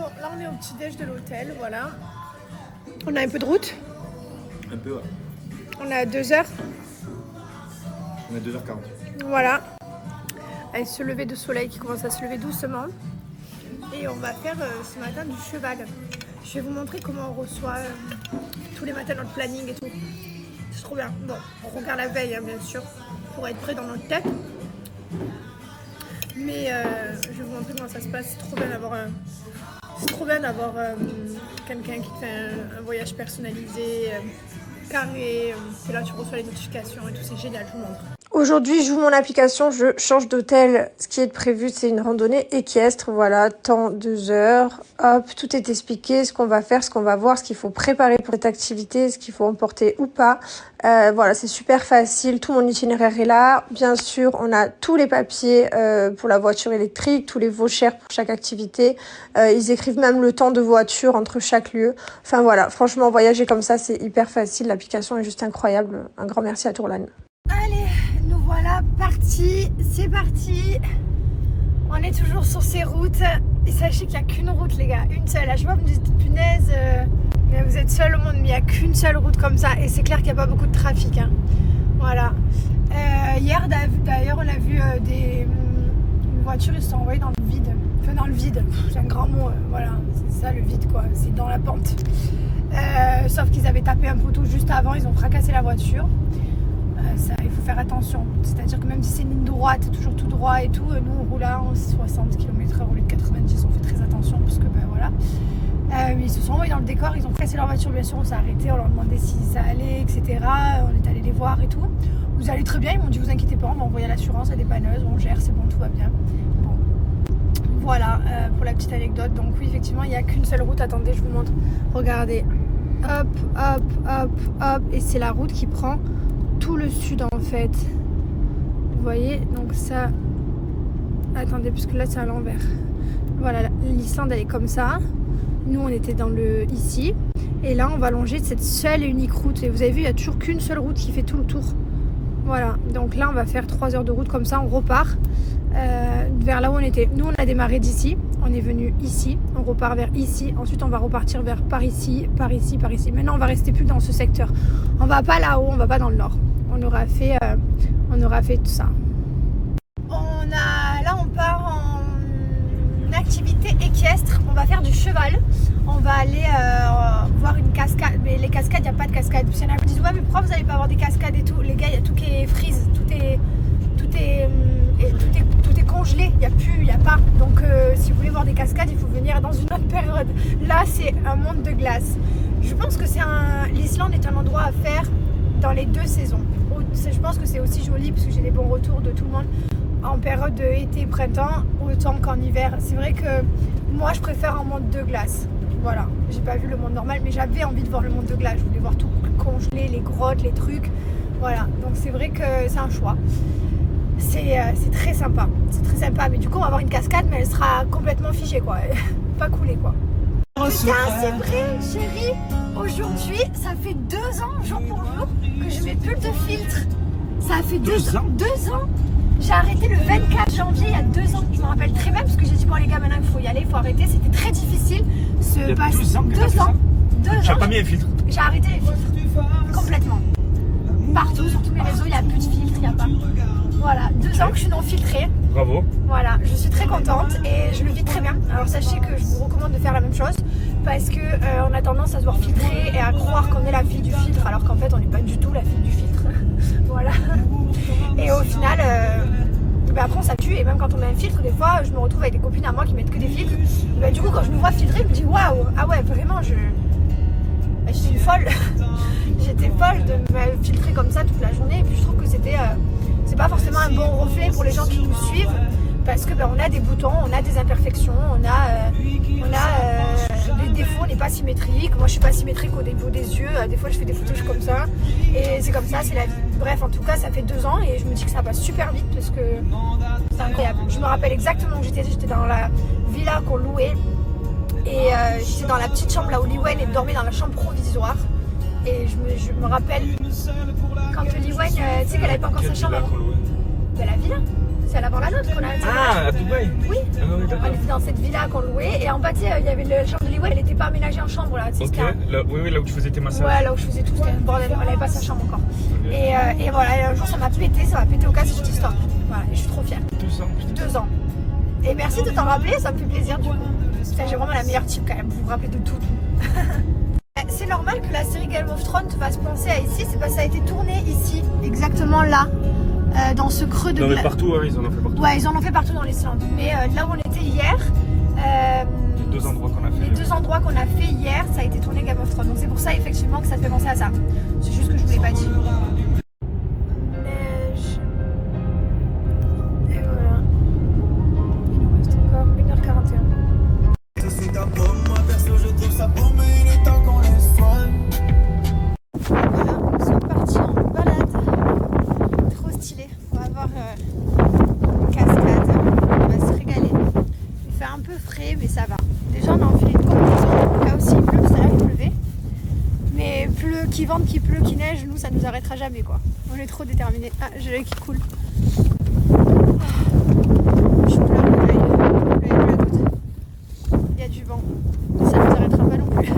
Bon, là on est au petit déj de l'hôtel, voilà. On a un peu de route. Un peu, ouais. On a 2 heures. On a 2h40. Voilà. Avec ce lever de soleil qui commence à se lever doucement. Et on va faire ce matin du cheval. Je vais vous montrer comment on reçoit tous les matins notre planning et tout. C'est trop bien. Bon, on regarde la veille, hein, bien sûr, pour être prêt dans notre tête. Mais je vais vous montrer comment ça se passe. C'est trop bien d'avoir quelqu'un qui te fait un voyage personnalisé, carré. Et là, tu reçois les notifications et tout. C'est génial, je vous montre. Aujourd'hui, j'ouvre mon application, je change d'hôtel. Ce qui est prévu, c'est une randonnée équestre. Voilà, temps 2 heures. Hop, tout est expliqué, ce qu'on va faire, ce qu'on va voir, ce qu'il faut préparer pour cette activité, ce qu'il faut emporter ou pas. Voilà, c'est super facile. Tout mon itinéraire est là. Bien sûr, on a tous les papiers pour la voiture électrique, tous les vouchers pour chaque activité. Ils écrivent même le temps de voiture entre chaque lieu. Enfin voilà, franchement, voyager comme ça, c'est hyper facile. L'application est juste incroyable. Un grand merci à Tourlane. Allez, nous voilà partis, c'est parti. On est toujours sur ces routes et sachez qu'il n'y a qu'une route les gars, une seule. À chaque fois vous me dites punaise, mais vous êtes seul au monde, mais il n'y a qu'une seule route comme ça et c'est clair qu'il n'y a pas beaucoup de trafic. Hein. Voilà. Hier d'ailleurs on a vu une voiture, ils se sont envoyés dans le vide. Enfin dans le vide, c'est un grand mot, voilà, c'est ça le vide quoi, c'est dans la pente. Sauf qu'ils avaient tapé un poteau juste avant, ils ont fracassé la voiture. Ça, il faut faire attention, c'est-à-dire que même si c'est une ligne droite, toujours tout droit et tout, nous on roule à 60 km/h au lieu de 90, on fait très attention parce que ben voilà. Ils se sont envoyés dans le décor, ils ont cassé leur voiture, bien sûr, on s'est arrêté, on leur demandait si ça allait, etc. On est allé les voir et tout. Vous allez très bien, ils m'ont dit vous inquiétez pas, on va envoyer à l'assurance, à des dépanneuses, on gère, c'est bon, tout va bien. Bon. Voilà pour la petite anecdote. Donc oui, effectivement, il n'y a qu'une seule route. Attendez, je vous montre. Regardez. Hop, hop, hop, hop. Et c'est la route qui prend tout le sud en fait. Vous voyez, donc ça. Attendez, parce que là c'est à l'envers. Voilà, l'Islande elle est comme ça. Nous on était dans le ici. Et là on va longer cette seule et unique route. Et vous avez vu, il n'y a toujours qu'une seule route qui fait tout le tour. Voilà, donc là on va faire 3 heures de route comme ça, on repart vers là où on était. Nous on a démarré d'ici, on est venu ici, on repart vers ici, ensuite on va repartir vers par ici, par ici, par ici. Maintenant on va rester plus dans ce secteur. On va pas là-haut, on va pas dans le nord. On aura fait tout ça. Là on part en activité équestre, on va faire du cheval. On va aller voir une cascade, mais les cascades, il n'y a pas de cascade. Puis il y en a qui me disent ouais mais pourquoi vous n'allez pas avoir des cascades et tout. Les gars, il y a tout qui est freeze, tout est congelé, il n'y a pas. Donc si vous voulez voir des cascades, il faut venir dans une autre période. Là c'est un monde de glace. Je pense que l'Islande est un endroit à faire dans les 2 saisons. Je pense que c'est aussi joli parce que j'ai des bons retours de tout le monde en période de été, printemps, autant qu'en hiver. C'est vrai que moi je préfère un monde de glace. Voilà, j'ai pas vu le monde normal, mais j'avais envie de voir le monde de glace. Je voulais voir tout congelé, les grottes, les trucs. Voilà, donc c'est vrai que c'est un choix. C'est très sympa, mais du coup on va avoir une cascade, mais elle sera complètement figée quoi, pas coulée quoi. Putain, c'est vrai chérie, aujourd'hui ça fait 2 ans jour pour jour que je mets plus de filtre. Ça a fait 2 ans. 2 ans. J'ai arrêté le 24 janvier il y a 2 ans. Je me rappelle très bien parce que j'ai dit bon les gars maintenant il faut y aller, il faut arrêter. C'était très difficile. Il y a 2 ans. 2 ans. J'ai pas mis les filtres. J'ai arrêté les filtres complètement. Partout sur tous mes réseaux il n'y a plus de filtres, il n'y a pas. Voilà, 2 ans que je suis non filtrée. Bravo. Voilà, je suis très contente et je le vis très bien. Alors sachez que je vous recommande de faire la même chose parce que on a tendance à se voir filtrer et à croire qu'on est la fille du filtre alors qu'en fait on n'est pas du tout la fille du filtre. Voilà. Et au final, après on s'habitue et même quand on met un filtre, des fois je me retrouve avec des copines à moi qui mettent que des filtres. Du coup quand je me vois filtrer, je me dis waouh, ah ouais vraiment j'étais une folle. J'étais folle de me filtrer comme ça toute la journée et puis je trouve que c'est pas forcément un bon reflet pour les gens qui nous suivent parce que on a des boutons, on a des imperfections, on a des défauts, on n'est pas symétrique. Moi je suis pas symétrique au niveau des yeux, des fois je fais des photos comme ça et c'est comme ça, c'est la vie. Bref, en tout cas ça fait 2 ans et je me dis que ça passe super vite parce que c'est incroyable. Je me rappelle exactement où j'étais dans la villa qu'on louait et j'étais dans la petite chambre là où Liwen dormait dans la chambre provisoire. Et je me rappelle quand Liwen, tu sais qu'elle avait pas encore sa chambre avant. De la villa, celle avant la nôtre qu'on a. Ah, à Dubaï. Oui. Ah, oui, On d'accord. était dans cette villa qu'on louait et en bas, il y avait le chambre de Liwa, elle n'était pas aménagée en chambre là. Ok, là, oui, là où tu faisais tes massages. Ouais, là où je faisais tout, c'était un bordel, on n'avait pas sa chambre encore. Et voilà, et un jour ça m'a pété au casse cette histoire. Voilà, et je suis trop fière. 2 ans, putain. 2 ans. Et merci de t'en rappeler, ça me fait plaisir du coup. Putain, j'ai vraiment la meilleure type quand même, vous vous rappelez de tout. C'est normal que la série Game of Thrones te fasse penser à ici, c'est parce que ça a été tourné ici, exactement là, dans ce creux de Non, mais glace. partout, ouais, ils en ont fait partout. Ouais, ils en ont fait partout dans l'Islande. Mais là où on était hier, Les 2 endroits qu'on a fait. les 2 endroits qu'on a fait hier, ça a été tourné Game of Thrones. Donc c'est pour ça effectivement que ça te fait penser à ça. C'est juste que je vous l'ai pas dit. Neige. Et voilà. Il nous reste encore 1h41. Moi perso je trouve ça beau mais il est temps qu'on les soigne. Voilà, nous sommes partis en balade. Trop stylé. On va voir une cascade. On va se régaler. Il fait un peu frais, mais ça va. Déjà, on a enfilé une combinaison. Là aussi, il pleut, ça là, il pleuvait. Mais pleut, qui vente, qui pleut, qui neige, nous, ça nous arrêtera jamais, quoi. On est trop déterminés. Ah, j'ai l'œil qui coule. Je pleure l'œil. Il y a du vent. Ça nous arrêtera pas non plus.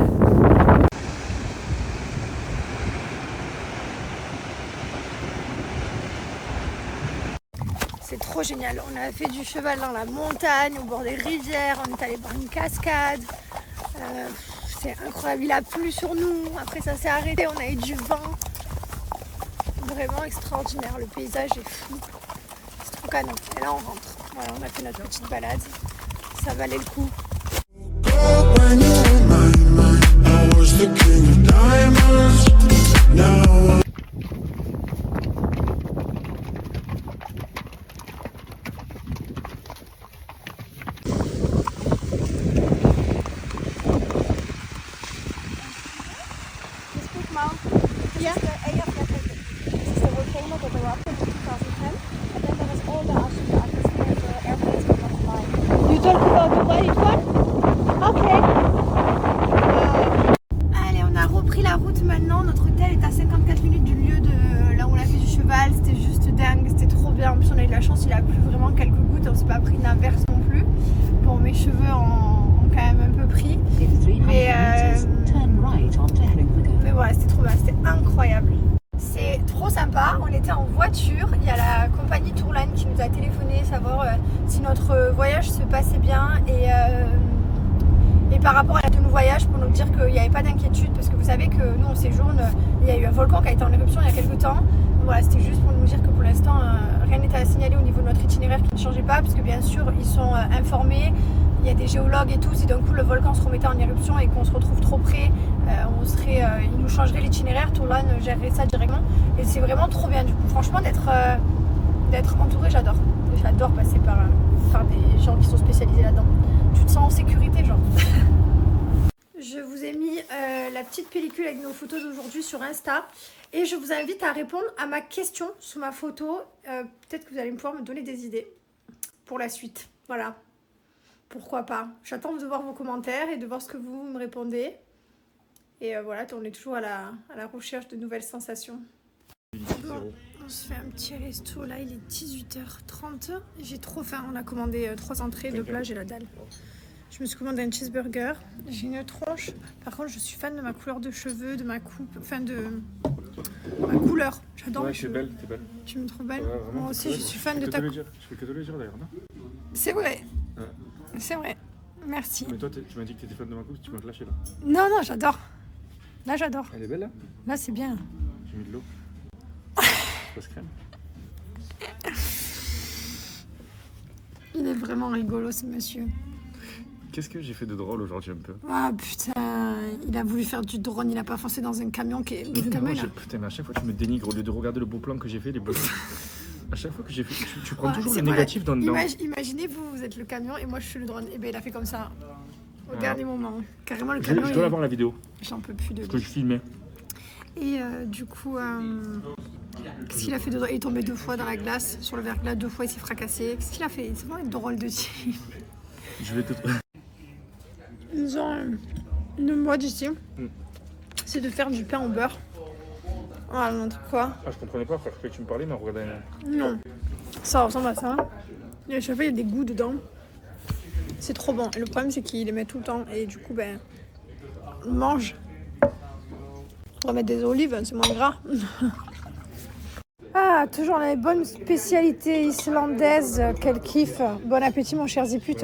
C'est trop génial. On a fait du cheval dans la montagne, au bord des rivières. On est allé voir une cascade. C'est incroyable. Il a plu sur nous. Après, ça s'est arrêté. On a eu du vent. Vraiment extraordinaire. Le paysage est fou. C'est trop canon. Et là, on rentre. Voilà, on a fait notre petite balade. Ça valait le coup. When you were mine, I was the king of diamonds. Now Yeah. The Eyjafjallajökull. This is the volcano that erupted in 2010, and then there was all the ash in the atmosphere, the airplanes could not fly. You talk about the white one? Ok. Allez, on a repris la route maintenant. Notre hôtel est à 54 minutes du lieu de là où on a fait du cheval. C'était juste dingue, c'était trop bien. En plus, on a eu de la chance, il a plu vraiment quelques gouttes. On s'est pas pris une averse non plus. Bon, mes cheveux ont quand même un peu pris. Mais voilà, c'était trop bien, c'était incroyable. C'est trop sympa, on était en voiture, il y a la compagnie Tourline qui nous a téléphoné savoir si notre voyage se passait bien et par rapport à la de nos voyages pour nous dire qu'il n'y avait pas d'inquiétude parce que vous savez que nous on séjourne, il y a eu un volcan qui a été en éruption il y a quelques temps. Donc voilà, c'était juste pour nous dire que pour l'instant rien n'était à signaler au niveau de notre itinéraire qui ne changeait pas parce que bien sûr ils sont informés. Il y a des géologues et tout, si d'un coup le volcan se remettait en éruption et qu'on se retrouve trop près, ils nous changeraient l'itinéraire, Tourlan gérerait ça directement. Et c'est vraiment trop bien du coup, franchement d'être entouré, j'adore. J'adore passer par des gens qui sont spécialisés là-dedans. Tu te sens en sécurité genre. Je vous ai mis la petite pellicule avec nos photos d'aujourd'hui sur Insta. Et je vous invite à répondre à ma question sous ma photo. Peut-être que vous allez pouvoir me donner des idées pour la suite. Voilà. Pourquoi pas. J'attends de voir vos commentaires et de voir ce que vous me répondez. Et voilà, on est toujours à la recherche de nouvelles sensations. Bon, on se fait un petit resto. Là, il est 18h30. J'ai trop faim. On a commandé 3 entrées, 2 plats, j'ai la dalle. Je me suis commandé un cheeseburger. J'ai une tronche. Par contre, je suis fan de ma couleur de cheveux, de ma coupe, enfin de ma couleur. J'adore mes cheveux. T'es belle. Tu me trouves belle? Ouais, vraiment, Moi aussi, je suis fan de ta coupe. Je fais que de le dire d'ailleurs, non? C'est vrai. Ouais. C'est vrai. Merci. Mais toi, tu m'as dit que t'étais fan de ma coupe, tu m'as lâché là. Non, non, j'adore. Là, j'adore. Elle est belle là? Là, c'est bien. J'ai mis de l'eau. Passe crème. Il est vraiment rigolo, ce monsieur. Qu'est-ce que j'ai fait de drôle aujourd'hui un peu? Ah putain, il a voulu faire du drone, il a pas foncé dans un camion qui est... Putain, mais à chaque fois tu me dénigres au lieu de regarder le beau plan que j'ai fait, les beaux... À chaque fois que j'ai fait, tu prends toujours le négatif dans le dos. Imaginez, vous êtes le camion et moi je suis le drone. Et bien il a fait comme ça, au dernier moment. Carrément le camion... Je dois l'avoir la vidéo. J'en peux plus de lui. Que je filmais. Et du coup, qu'est-ce qu'il a fait de drôle? Il est tombé 2 fois dans la glace, sur le verglas, 2 fois il s'est fracassé. Qu'est-ce qu'il a fait? C'est vraiment drôle de type. Je vais te... Ils ont une mode ici, c'est de faire du pain au beurre. Voilà, n'importe quoi. Ah, je comprenais pas, frère, que tu me parlais, mais regarde. Non, ça ressemble à ça. Et à chaque fois, il y a des goûts dedans. C'est trop bon. Et le problème, c'est qu'ils les mettent tout le temps. Et du coup, ben, on mange. On va mettre des olives, c'est moins gras. Ah, toujours les bonnes spécialités islandaises. Quel kiff. Bon appétit, mon cher Ziput.